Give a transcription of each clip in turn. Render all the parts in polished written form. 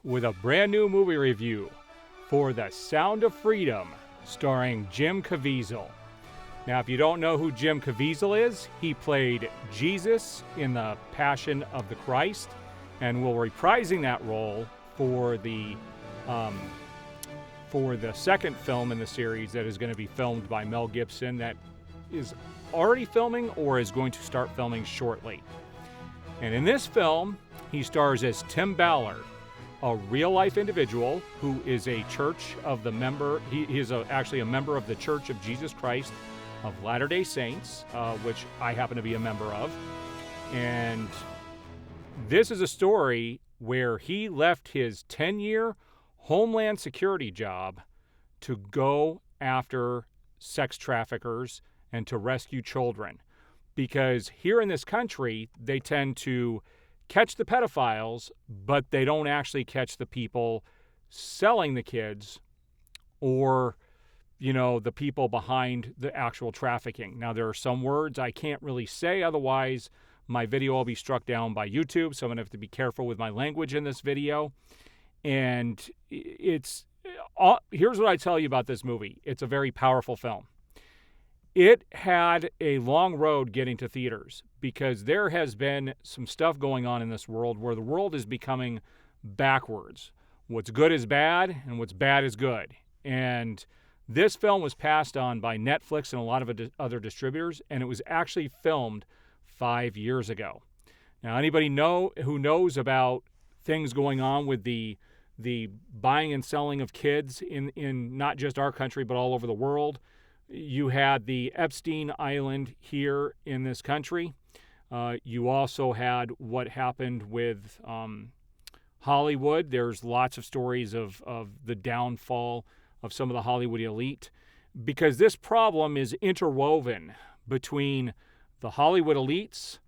with a brand new movie review for The Sound of Freedom, starring Jim Caviezel. Now, if you don't know who Jim Caviezel is, he played Jesus in The Passion of the Christ and will reprising that role for the second film in the series that is going to be filmed by Mel Gibson, that is already filming or is going to start filming shortly. And in this film, he stars as Tim Ballard, a real-life individual who is a church of the member. He is actually a member of the Church of Jesus Christ of Latter-day Saints, which I happen to be a member of. And this is a story where he left his 10-year Homeland Security job to go after sex traffickers and to rescue children. Because here in this country, they tend to catch the pedophiles, but they don't actually catch the people selling the kids or, the people behind the actual trafficking. Now, there are some words I can't really say, otherwise my video will be struck down by YouTube, so I'm going to have to be careful with my language in this video. And here's what I tell you about this movie. It's a very powerful film. It had a long road getting to theaters because there has been some stuff going on in this world where the world is becoming backwards. What's good is bad, and what's bad is good. And this film was passed on by Netflix and a lot of other distributors, and it was actually filmed 5 years ago. Now, anybody who knows about things going on with the buying and selling of kids in not just our country but all over the world. You had the Epstein Island here in this country. You also had what happened with Hollywood. There's lots of stories of the downfall of some of the Hollywood elite, because this problem is interwoven between the Hollywood elites,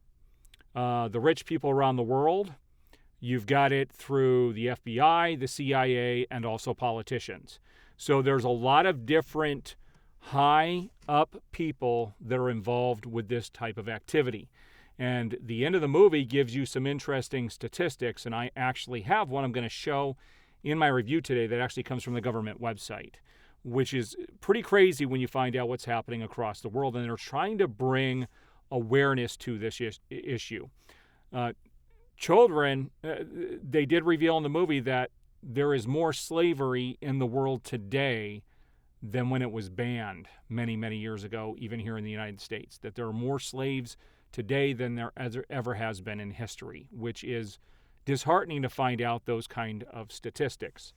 the rich people around the world. You've got it through the FBI, the CIA, and also politicians. So there's a lot of different high-up people that are involved with this type of activity. And the end of the movie gives you some interesting statistics, and I actually have one I'm going to show in my review today that actually comes from the government website, which is pretty crazy when you find out what's happening across the world. And they're trying to bring awareness to this issue. Children, they did reveal in the movie that there is more slavery in the world today than when it was banned many, many years ago, even here in the United States. That there are more slaves today than there ever has been in history, which is disheartening to find out those kind of statistics.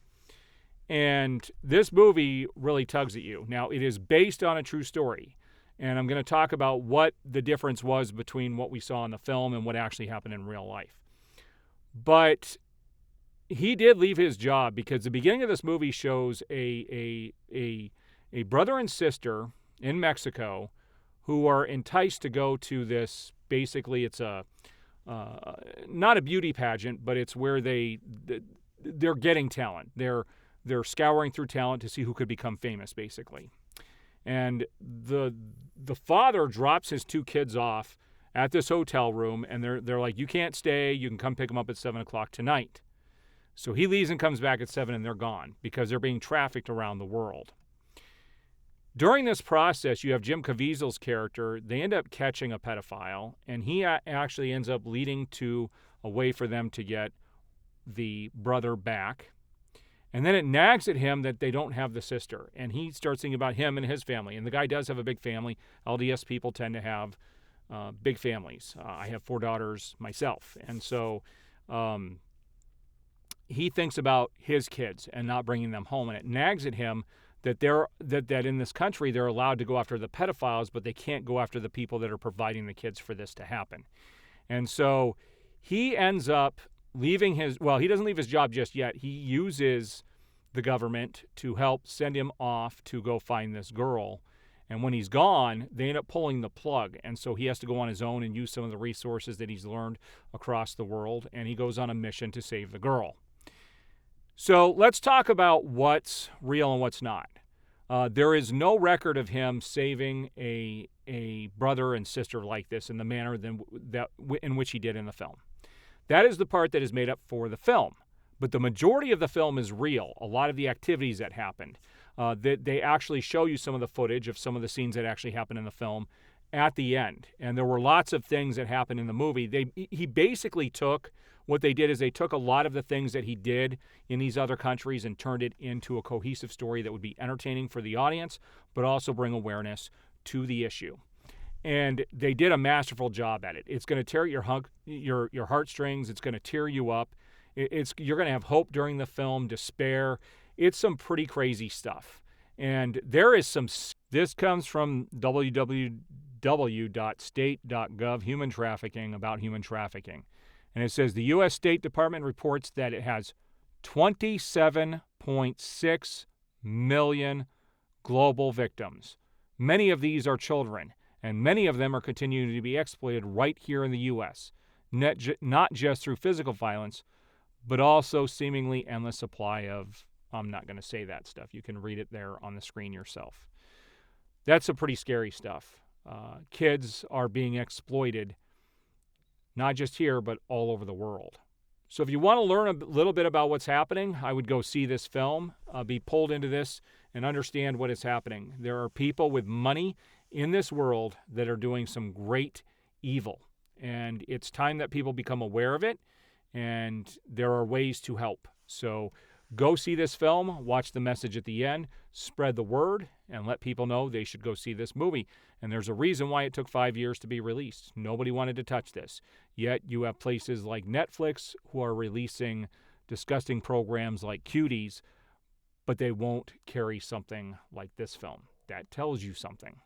And this movie really tugs at you. Now, it is based on a true story, and I'm going to talk about what the difference was between what we saw in the film and what actually happened in real life. But he did leave his job because the beginning of this movie shows a brother and sister in Mexico who are enticed to go to this. Basically, it's not a beauty pageant, but it's where they're getting talent. They're scouring through talent to see who could become famous, basically. And the father drops his two kids off at this hotel room, and they're like, you can't stay. You can come pick them up at 7 o'clock tonight. So he leaves and comes back at 7, and they're gone because they're being trafficked around the world. During this process, you have Jim Caviezel's character. They end up catching a pedophile, and he actually ends up leading to a way for them to get the brother back. And then it nags at him that they don't have the sister, and he starts thinking about him and his family. And the guy does have a big family. LDS people tend to have big families. I have 4 daughters myself, and so he thinks about his kids and not bringing them home, and it nags at him that that in this country they're allowed to go after the pedophiles, but they can't go after the people that are providing the kids for this to happen. And so he ends up leaving he doesn't leave his job just yet. He uses the government to help send him off to go find this girl. And when he's gone, they end up pulling the plug. And so he has to go on his own and use some of the resources that he's learned across the world. And he goes on a mission to save the girl. So let's talk about what's real and what's not. There is no record of him saving a brother and sister like this in the manner in which he did in the film. That is the part that is made up for the film. But the majority of the film is real. A lot of the activities that happened. They actually show you some of the footage of some of the scenes that actually happened in the film at the end. And there were lots of things that happened in the movie. He basically took, what they did is they took a lot of the things that he did in these other countries and turned it into a cohesive story that would be entertaining for the audience, but also bring awareness to the issue. And they did a masterful job at it. It's going to tear at your heartstrings. It's going to tear you up. You're going to have hope during the film, despair. It's some pretty crazy stuff. And there is some. This comes from www.state.gov, human trafficking, about human trafficking. And it says the U.S. State Department reports that it has 27.6 million global victims. Many of these are children, and many of them are continuing to be exploited right here in the U.S., not just through physical violence, but also seemingly endless supply of, I'm not going to say that stuff. You can read it there on the screen yourself. That's some pretty scary stuff. Kids are being exploited, not just here, but all over the world. So if you want to learn a little bit about what's happening, I would go see this film, be pulled into this, and understand what is happening. There are people with money in this world that are doing some great evil. And it's time that people become aware of it, and there are ways to help. So go see this film, watch the message at the end, spread the word, and let people know they should go see this movie. And there's a reason why it took 5 years to be released. Nobody wanted to touch this. Yet you have places like Netflix who are releasing disgusting programs like Cuties, but they won't carry something like this film. That tells you something.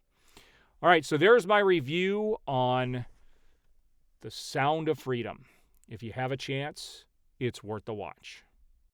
All right, so there's my review on The Sound of Freedom. If you have a chance, it's worth the watch.